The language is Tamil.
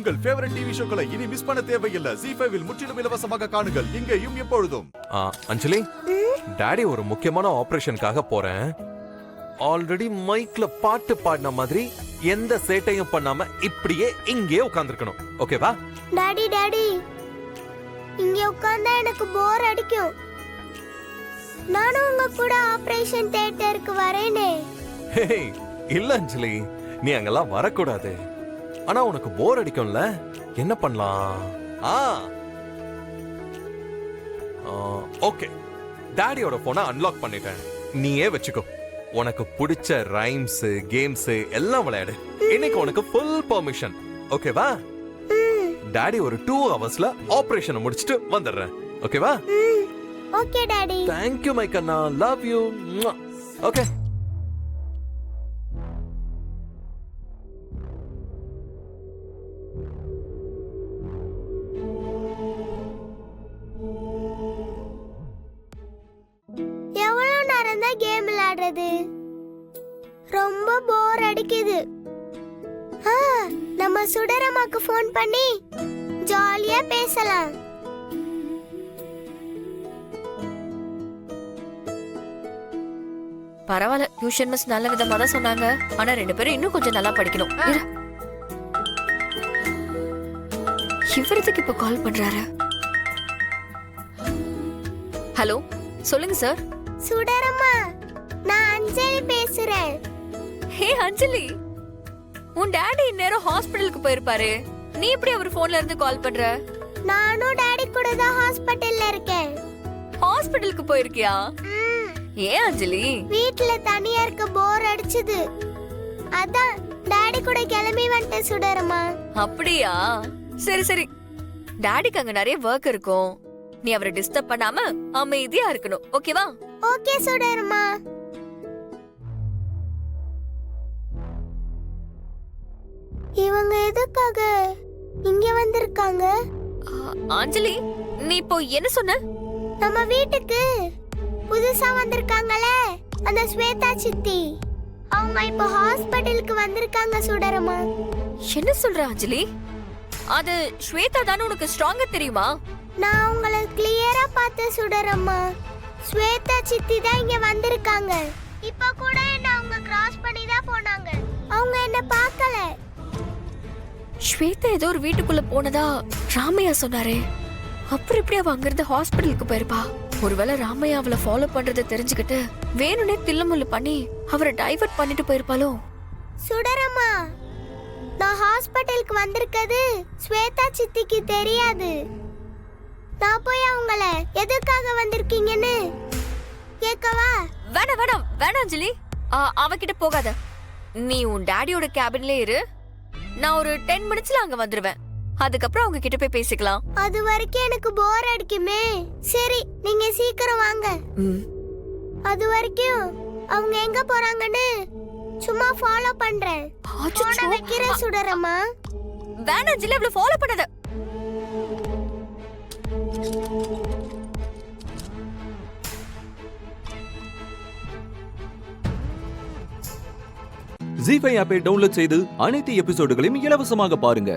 உங்கள் ஃபேவரட் டிவி ஷோக்களை இனி மிஸ் பண்ண தேவையில்லை. ZEE5 இல் முற்றிலும் இலவசமாக காணுங்கள். இங்கேயும் எப்பொழுதும். அஞ்சலி, டாடி ஒரு முக்கியமான ஆபரேஷனுக்காக போறேன். ஆல்ரெடி மைக்ல பாட்டு பாடின மாதிரி எந்த சேட்டையும் பண்ணாம இப்படியே இங்கேயே உட்கார்ந்திருக்கணும். ஓகேவா? டாடி டாடி, இங்க உட்கார்ந்தா எனக்கு போர் அடிக்கும். நானும் உங்க கூட ஆபரேஷன் தியேட்டருக்கு வரேனே. இல்ல அஞ்சலி, நீ அங்கெல்லாம் வரக்கூடாது. ஆனா உனக்கு போர் அடிக்கும்ல, என்ன பண்ணலாம்? ஓகே, டாடியோட போனை அன்லாக் பண்ணிட்டேன். நீயே வச்சுக்கோ. உனக்கு பிடிச்ச ரைம்ஸ், கேம்ஸ் எல்லாம் விளையாடு. இன்னைக்கு உனக்கு ஃபுல் பெர்மிஷன். ஓகேவா? டாடி ஒரு 2 ஹவர்ஸ்ல ஆபரேஷனை முடிச்சிட்டு வந்துடுறேன். ஓகேவா? Okay daddy. Thank you, my கண்ணா. Love you. ஓகே. எவ்வளவு நேரம் தான் கேம் விளையாடுறது? ரொம்ப போர் அடிக்குது. நம்ம சுடரமாக்கு ஃபோன் பண்ணி ஜாலியா பேசலாம். பரவாயில்ல, டியூஷன் மிஸ் நல்ல விதமா தான் சொன்னாங்க. ஆனா 2 பேரும் இன்னும் கொஞ்சம் நல்லா படிக்கணும். இவரதுக்கு இப்ப கால் பண்றாரு. ஹலோ, சொல்லுங்க சார். சுடரமா, நான் அஞ்சலி பேசுறேன். ஹே அஞ்சலி, உன் டாடி இந்நேரம் ஹாஸ்பிடலுக்கு போயிருப்பாரு. நீ எப்படி அவர் போன்ல இருந்து கால் பண்ற? நானும் டாடி கூட தான் ஹாஸ்பிடல்ல இருக்கேன். ஹாஸ்பிடலுக்கு போயிருக்கியா? ஏன் அஞ்சலி? வீட்ல தனியா இருக்க போர் அடிச்சுது. அதான் டாடி கூட கிளம்பி வந்துட்டேன் சுடரமா. அப்படியா? சரி சரி, டாடிக்கு அங்க நிறைய வர்க் இருக்கும். நீ அவரை டிஸ்டர்ப் பண்ணாம அமைதியா இருக்கணும். ஓகேவா? ஓகே சுடரமா. இவங்க எதுக்காக இங்க வந்திருக்காங்க? அஞ்சலி, நீ இப்போ என்ன சொன்ன? நம்ம வீட்டுக்கு புதுசா வந்திருக்காங்களே, அந்த ஸ்வேதா சித்தி, அவங்க இப்போ ஹாஸ்பிடலுக்கு வந்திருக்காங்க சுடரமா. என்ன சொல்ற அஞ்சலி? அது ஸ்வேதா தான உனக்கு ஸ்ட்ராங்கா தெரியுமா? நான் உங்களை கிளியரா பார்த்தேன் சுடரமா. ஸ்வேதா சித்தி தான் இங்க வந்திருக்காங்க. இப்ப கூட என்ன அவங்க கிராஸ் பண்ணி தான் போனாங்க. அவங்க என்ன பார்க்கல. ஸ்வேதா ஏதோ ஒரு வீட்டுக்குள்ள போனதா ராமையா சொன்னாரே. அப்புறம் எப்படி அவ அங்கிருந்து ஹாஸ்பிடலுக்கு போயிருப்பா? ஒருவேளை ராமையா அவளை ஃபாலோ பண்றதை தெரிஞ்சுக்கிட்டு வேணும்னே தில்லுமுள்ளு பண்ணி அவரை டைவர்ட் பண்ணிட்டு போயிருப்பாளோ? சுடரமா, நான் ஹாஸ்பிடலுக்கு வந்திருக்கிறது ஸ்வேதா சித்திக்கு தெரியாது. நான் போய் அவங்கள எதுக்காக வந்திருக்கீங்கன்னு கேட்கவா? வேணாம் வேணாம் வேணாம் அஞ்சலி, அவகிட்ட போகாத. நீ உன் டாடியோட கேபின்ல இரு. நான் ஒரு 10 மினிட்ஸ்ல அங்க வந்துருவேன். அதுக்கப்புறம் அவங்க கிட்ட போய் பேசிக்கலாம். அது வரைக்கும் எனக்கு போர் அடிக்குமே. சரி, நீங்க சீக்கிரம் வாங்க. அது வரைக்கும் அவங்க எங்க போறாங்கன்னு சும்மா ஃபாலோ பண்றேன். போன வைக்கிறேன் சுடரமா. வேணாம் அஞ்சலி, அவளை ஃபாலோ பண்ணாத. ZEE5 ஆப்பை டவுன்லோட் செய்து அனைத்து எபிசோடுகளையும் இலவசமாக பாருங்க.